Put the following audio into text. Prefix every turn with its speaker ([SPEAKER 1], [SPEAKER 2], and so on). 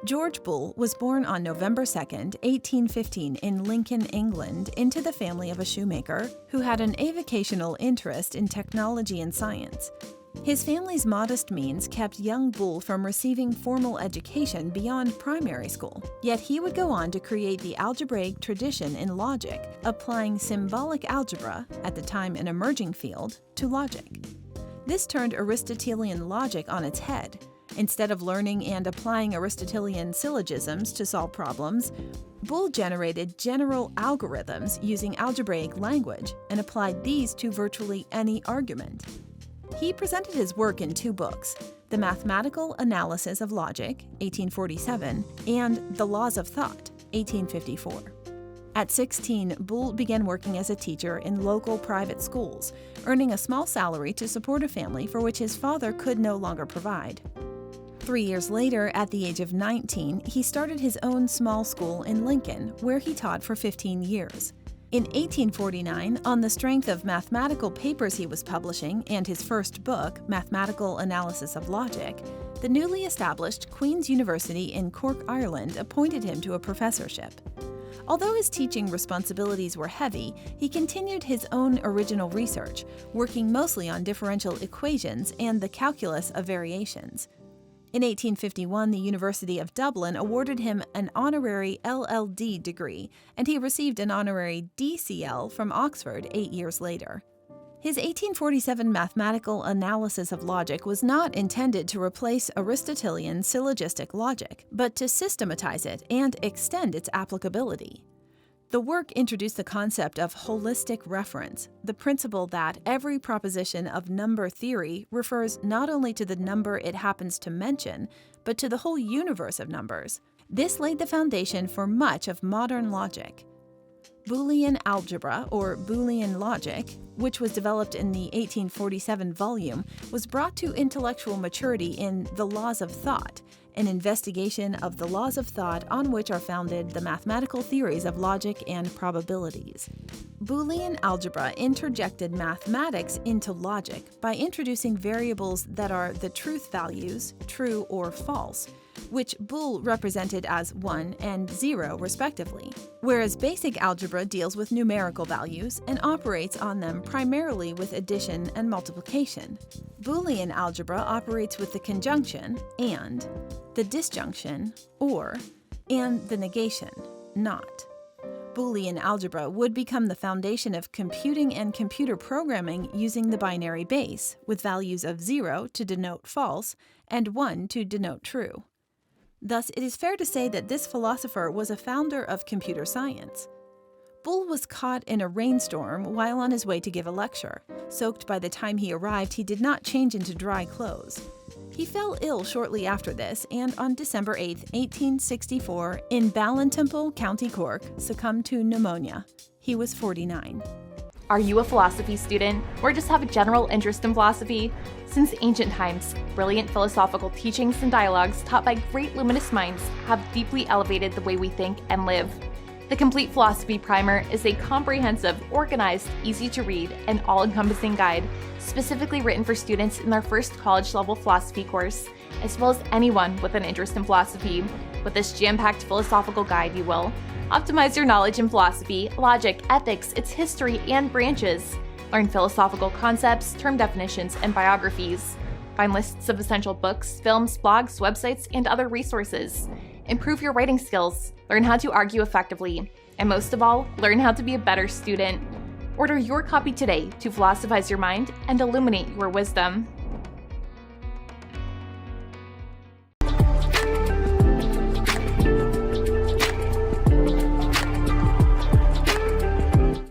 [SPEAKER 1] George Boole was born on November 2, 1815 in Lincoln, England, into the family of a shoemaker who had an avocational interest in technology and science. His family's modest means kept young Boole from receiving formal education beyond primary school, yet he would go on to create the algebraic tradition in logic, applying symbolic algebra, at the time an emerging field, to logic. This turned Aristotelian logic on its head. Instead of learning and applying Aristotelian syllogisms to solve problems, Boole generated general algorithms using algebraic language and applied these to virtually any argument. He presented his work in two books, The Mathematical Analysis of Logic, 1847, and The Laws of Thought, 1854. At 16, Boole began working as a teacher in local private schools, earning a small salary to support a family for which his father could no longer provide. 3 years later, at the age of 19, he started his own small school in Lincoln, where he taught for 15 years. In 1849, on the strength of mathematical papers he was publishing and his first book, Mathematical Analysis of Logic, the newly established Queen's University in Cork, Ireland, appointed him to a professorship. Although his teaching responsibilities were heavy, he continued his own original research, working mostly on differential equations and the calculus of variations. In 1851, the University of Dublin awarded him an honorary LL.D. degree, and he received an honorary DCL from Oxford 8 years later. His 1847 mathematical analysis of logic was not intended to replace Aristotelian syllogistic logic, but to systematize it and extend its applicability. The work introduced the concept of holistic reference, the principle that every proposition of number theory refers not only to the number it happens to mention, but to the whole universe of numbers. This laid the foundation for much of modern logic. Boolean algebra, or Boolean logic, which was developed in the 1847 volume, was brought to intellectual maturity in The Laws of Thought, an investigation of the laws of thought on which are founded the mathematical theories of logic and probabilities. Boolean algebra interjected mathematics into logic by introducing variables that are the truth values, true or false, which Boole represented as 1 and 0 respectively, whereas basic algebra deals with numerical values and operates on them primarily with addition and multiplication. Boolean algebra operates with the conjunction and, the disjunction or, and the negation not. Boolean algebra would become the foundation of computing and computer programming using the binary base, with values of 0 to denote false and 1 to denote true. Thus, it is fair to say that this philosopher was a founder of computer science. Boole was caught in a rainstorm while on his way to give a lecture. Soaked by the time he arrived, he did not change into dry clothes. He fell ill shortly after this, and on December 8, 1864, in Ballintemple, County Cork, succumbed to pneumonia. He was 49.
[SPEAKER 2] Are you a philosophy student, or just have a general interest in philosophy? Since ancient times, brilliant philosophical teachings and dialogues taught by great luminous minds have deeply elevated the way we think and live. The Complete Philosophy Primer is a comprehensive, organized, easy-to-read, and all-encompassing guide specifically written for students in their first college-level philosophy course, as well as anyone with an interest in philosophy. With this jam-packed philosophical guide, you will optimize your knowledge in philosophy, logic, ethics, its history, and branches. Learn philosophical concepts, term definitions, and biographies. Find lists of essential books, films, blogs, websites, and other resources. Improve your writing skills. Learn how to argue effectively. And most of all, learn how to be a better student. Order your copy today to philosophize your mind and illuminate your wisdom.